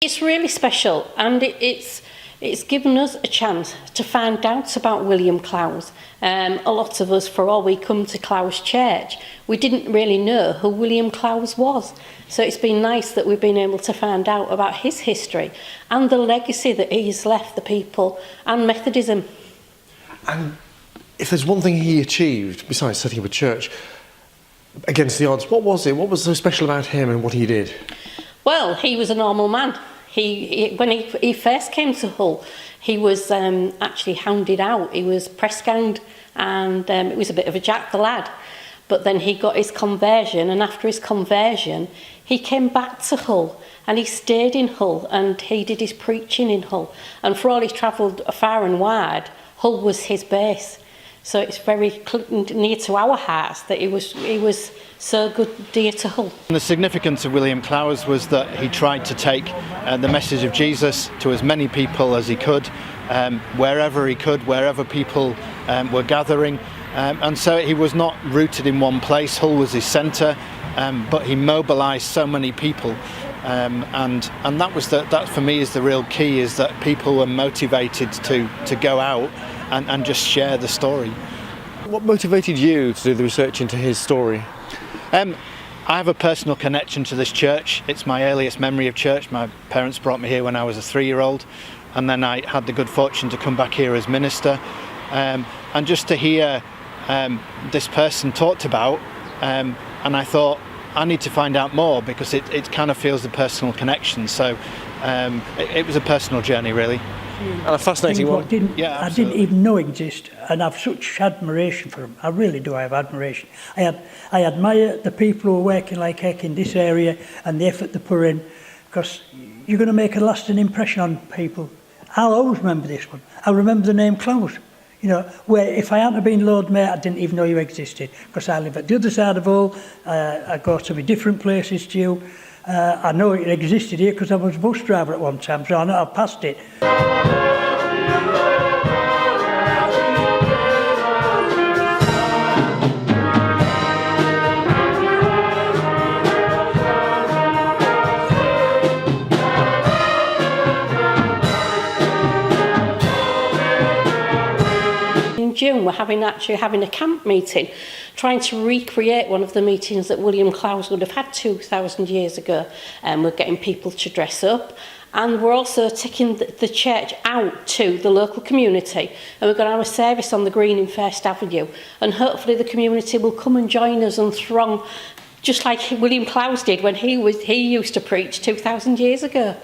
It's really special, and it's given us a chance to find out about William Clowes. A lot of us, for all we come to Clowes Church, we didn't really know who William Clowes was. So it's been nice that we've been able to find out about his history and the legacy that he's left the people and Methodism. And if there's one thing he achieved, besides setting up a church against the odds, what was it? What was so special about him and what he did? Well, he was a normal man. When he first came to Hull, he was actually hounded out. He was press-ganged, and it was a bit of a jack, the lad. But then he got his conversion, and after his conversion, he came back to Hull, and he stayed in Hull, and he did his preaching in Hull. And for all he travelled far and wide, Hull was his base. So it's very near to our hearts that he was so good, dear to Hull. And the significance of William Clowes was that he tried to take the message of Jesus to as many people as he could, wherever he could, wherever people were gathering. And so he was not rooted in one place. Hull was his centre, but he mobilised so many people. And that for me is the real key, is that people were motivated to go out and just share the story. What motivated you to do the research into his story? I have a personal connection to this church. It's my earliest memory of church. My parents brought me here when I was a 3-year-old, and then I had the good fortune to come back here as minister, and just to hear this person talked about, and I thought, I need to find out more, because it kind of feels the personal connection. So it was a personal journey, really. And a fascinating one. I didn't even know exist, and I've such admiration for him. I really do. I have admiration. I admire the people who are working like heck in this area and the effort they put in, because you're going to make a lasting impression on people. I'll always remember this one. I remember the name Clowes. You know, where if I hadn't have been Lord Mayor, I didn't even know you existed, because I live at the other side of Hull. I go to different places to you. I know it existed here because I was a bus driver at one time, so I know I've passed it. In June, we're actually having a camp meeting, trying to recreate one of the meetings that William Clowes would have had 2,000 years ago. And we're getting people to dress up, and we're also taking the church out to the local community, and we've got our service on the green in First Avenue, and hopefully the community will come and join us and throng, just like William Clowes did when he used to preach 2,000 years ago.